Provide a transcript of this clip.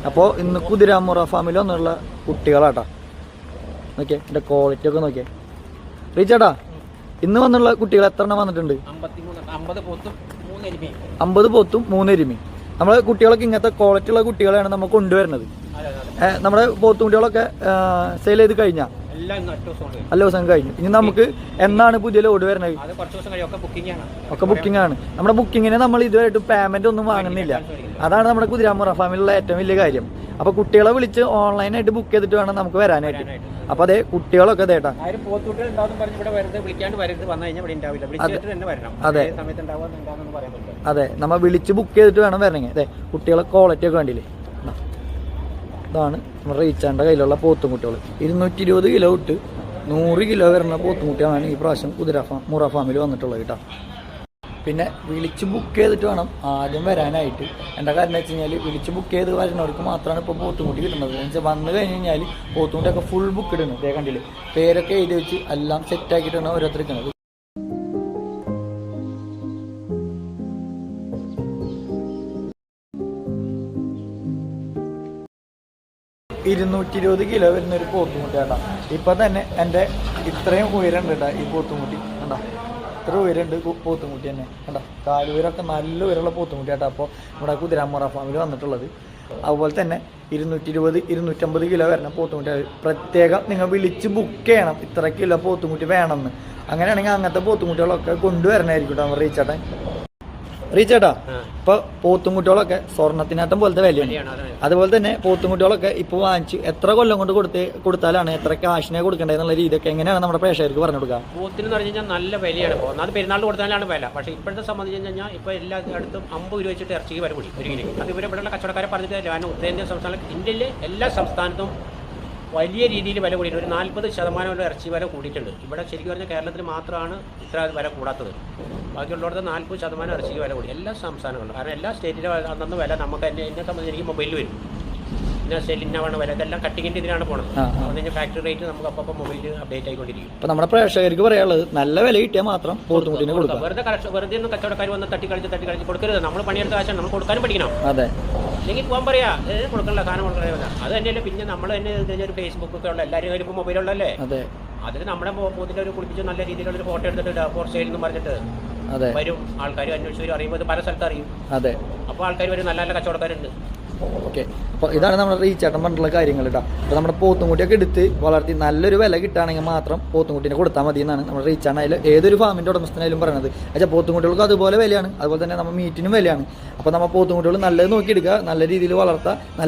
അപ്പോൾ ഇന്ന് കുതിരാമുറ ഫാമിൽ വന്നുള്ള കുട്ടികളാട്ടാ. നോക്കിയേ എൻ്റെ ക്വാളിറ്റി ഒക്കെ നോക്കിയേ. റീച്ചേട്ടാ, ഇന്ന് വന്നുള്ള കുട്ടികൾ എത്ര എണ്ണം വന്നിട്ടുണ്ട്? 50 പോത്തും 3 എരുമയും. നമ്മളെ കുട്ടികളൊക്കെ ഇങ്ങനത്തെ ക്വാളിറ്റി ഉള്ള കുട്ടികളെയാണ് നമ്മൾ കൊണ്ടുവരുന്നത്. നമ്മുടെ പോത്തുകുട്ടികളൊക്കെ സെയിൽ ചെയ്ത് കഴിഞ്ഞാൽ നല്ല ദിവസം കഴിഞ്ഞു. ഇനി നമുക്ക് എന്നാണ് പുതിയ ലോഡ് വരുന്നത്? ഒക്കെ ബുക്കിംഗ് ആണ്. നമ്മുടെ ബുക്കിങ്ങിന് നമ്മൾ ഇതുവരെയായിട്ട് പേയ്മെന്റ് ഒന്നും വാങ്ങുന്നില്ല. അതാണ് നമ്മുടെ കുതിരാമുറ ഫാമിലുള്ള ഏറ്റവും വലിയ കാര്യം. അപ്പൊ കുട്ടികളെ വിളിച്ച് ഓൺലൈനായിട്ട് ബുക്ക് ചെയ്തിട്ട് വേണം നമുക്ക് വരാനായിട്ട്. അപ്പൊ അതേ കുട്ടികളൊക്കെ അതേട്ടാ. അതെ അതെ, നമ്മൾ വിളിച്ച് ബുക്ക് ചെയ്തിട്ട് വേണം വരണമെങ്കിൽ. അതെ, കുട്ടികളെ ക്വാളിറ്റി ഒക്കെ വേണ്ടിയില്ലേ. ഇതാണ് നമ്മുടെ റീച്ചാൻ്റെ കയ്യിലുള്ള പോത്തും കുട്ടികൾ. 220 കിലോ ഇട്ട് 100 കിലോ വരുന്ന പോത്തും കുട്ടികളാണ് ഈ പ്രാവശ്യം മുറ ഫാമിൽ വന്നിട്ടുള്ളത് കേട്ടോ. പിന്നെ വിളിച്ച് ബുക്ക് ചെയ്തിട്ട് വേണം ആദ്യം വരാനായിട്ട്. എൻ്റെ കാര്യം എന്ന് വെച്ച് കഴിഞ്ഞാൽ വിളിച്ച് ബുക്ക് ചെയ്ത് വരുന്നവർക്ക് മാത്രമാണ് ഇപ്പോൾ പോത്തുംകുട്ടി കിട്ടുന്നത്. എന്ന് വെച്ചാൽ വന്നു കഴിഞ്ഞ് കഴിഞ്ഞാൽ പോത്തുംകുട്ടിയൊക്കെ ഫുൾ ബുക്ക് ഇടുന്നത്. ഇതേ കണ്ടില്ലേ, പേരൊക്കെ എഴുതി വെച്ച് എല്ലാം സെറ്റാക്കിയിട്ടാണ് ഓരോരുത്തർക്കുന്നത്. 220 കിലോ വരുന്നൊരു പോത്തുംകുട്ടി കേട്ടോ. ഇപ്പം തന്നെ എൻ്റെ ഇത്രയും ഉയരമുണ്ട് കേട്ടോ ഈ പോത്തുംകുട്ടി. കണ്ടോ, ഇത്ര ഉയരമുണ്ട് പോത്തുംകുട്ടി തന്നെ. കണ്ടോ, കാലുയരൊക്കെ നല്ല ഉയരമുള്ള പോത്തുംകുട്ടി കേട്ടോ. അപ്പോൾ നമ്മുടെ കുതിരാമുറ ഫാമിൽ വന്നിട്ടുള്ളത്. അതുപോലെ തന്നെ 220, 250 കിലോ വരുന്ന പോത്തുംകുട്ടി പ്രത്യേകം നിങ്ങൾ വിളിച്ച് ബുക്ക് ചെയ്യണം. ഇത്ര കിലോ പോത്തുംകുട്ടി വേണമെന്ന്. അങ്ങനെയാണെങ്കിൽ അങ്ങനത്തെ പോത്തുംകുട്ടികളൊക്കെ കൊണ്ടുവരണമായിരിക്കും കേട്ടോ റീച്ചേട്ടൻ. റീച്ചേട്ടാ, ഇപ്പൊ പോത്തുംകുട്ടികളൊക്കെ സ്വർണ്ണത്തിനകത്തും പോലത്തെ വിലയാണ്. അതുപോലെ തന്നെ പോത്തുംകുട്ടികളൊക്കെ ഇപ്പൊ വാങ്ങിച്ച് എത്ര കൊല്ലം കൊണ്ട് കൊടുത്താലാണ് എത്ര കാശിനെ കൊടുക്കേണ്ടതെന്നുള്ള രീതിയൊക്കെ എങ്ങനെയാണ് നമ്മുടെ പ്രേക്ഷകർക്ക് പറഞ്ഞു കൊടുക്കുക? പോത്തിന് പറഞ്ഞു കഴിഞ്ഞാൽ നല്ല വിലയാണ്. ഇപ്പോൾ അത് പെരുന്നാളിൽ കൊടുത്താലാണ് വില. പക്ഷേ ഇപ്പോഴത്തെ സംബന്ധിച്ച് കഴിഞ്ഞാൽ ഇപ്പോൾ എല്ലായിടത്തും 50 രൂപ വെച്ചിട്ട് ഇറച്ചിക്ക് വില കൂടി ഒരു കിലോ. അത് ഇവരുടെ കച്ചവടക്കാരെ പറഞ്ഞിട്ട് കാരണം ഉത്തരേന്ത്യൻ സംസ്ഥാനം, ഇന്ത്യയിലെ എല്ലാ സംസ്ഥാനത്തും വലിയ രീതിയിൽ വില കൂടിയിട്ട് ഒരു 40% ഇറച്ചി വില കൂടിയിട്ടുണ്ട്. ഇവിടെ ശരിക്കും പറഞ്ഞാൽ കേരളത്തിൽ മാത്രമാണ് ഇത്ര വില കൂടാത്തത്. ബാക്കിയുള്ളവരുടെ 40% ഇറച്ചിക്ക് വില കൂടി എല്ലാ സംസ്ഥാനങ്ങളിലും. കാരണം എല്ലാ സ്റ്റേറ്റിലും അന്നന്ന് വില നമുക്ക് എന്നെ സംബന്ധിച്ച് എനിക്ക് മൊബൈലിൽ വരും. ഇന്ന സ്റ്റേറ്റ് ഇന്നവാണ് വില. ഇതെല്ലാം കട്ടിങ്ങിൻ്റെ ഇതിലാണ് പോകുന്നത്. അതുകൊണ്ട് ഫാക്ടറി റേറ്റ് നമുക്ക് അപ്പം മൊബൈലിൽ അപ്ഡേറ്റ് ആയിക്കൊണ്ടിരിക്കും. അപ്പോൾ നമ്മുടെ പ്രേക്ഷകർക്ക് പറയാനുള്ളത് നല്ല വില കിട്ടിയാൽ മാത്രം പോത്തുംകുട്ടിനെ കൊടുക്കാം. വെറുതെ ഒന്നും കച്ചവടക്കാർ വന്ന് തട്ടിക്കളിച്ച് കൊടുക്കരുത്. നമ്മൾ പണിയെടുത്ത കാശാണ്, നമ്മൾ കൊടുക്കാനും പഠിക്കണം. അതെ, അല്ലെങ്കിൽ പോകാൻ പറയാ കൊടുക്കണില്ല, സാധനം കൊടുക്കണ. അത് തന്നെയല്ലേ പിന്നെ നമ്മൾ തന്നെ ഒരു ഫേസ്ബുക്കൊക്കെ ഉള്ള എല്ലാവരും കയ്യിൽ ഇപ്പോൾ മൊബൈലുള്ളല്ലേ. അതിൽ നമ്മുടെ പോത്തിൻ്റെ ഒരു കുളിപ്പിച്ച് നല്ല രീതിയിലുള്ള ഒരു ഫോട്ടോ എടുത്തിട്ട് ഫോർ സെയിൽ എന്ന് പറഞ്ഞിട്ട് വരും. ആൾക്കാർ അന്വേഷിച്ച് വരും, അറിയുമ്പോൾ പല സ്ഥലത്ത് അറിയും. അതെ, അപ്പോൾ ആൾക്കാർ വരും, നല്ല നല്ല കച്ചവടക്കാരുണ്ട്. ഓക്കെ, അപ്പോൾ ഇതാണ് നമ്മുടെ റീച്ചേട്ടൻ പറഞ്ഞിട്ടുള്ള കാര്യങ്ങൾ കേട്ടോ. അപ്പോൾ നമ്മുടെ പോത്തുംകുട്ടിയൊക്കെ എടുത്ത് വളർത്തി നല്ലൊരു വില കിട്ടുകയാണെങ്കിൽ മാത്രം പോത്തുംകുട്ടീനെ കൊടുത്താൽ മതി എന്നാണ് നമ്മുടെ റീച്ചാണായാലും ഏതൊരു ഫാമിൻ്റെ ഉടമസ്ഥനായാലും പറയുന്നത്. പക്ഷേ പോത്തുംകുട്ടികൾക്ക് അതുപോലെ വിലയാണ്. അതുപോലെ തന്നെ നമ്മൾ മീറ്റിനും വിലയാണ്. അപ്പോൾ നമ്മൾ പോത്തുംകുട്ടികൾ നല്ലത് നോക്കിയെടുക്കുക, നല്ല രീതിയിൽ വളർത്തുക, നല്ല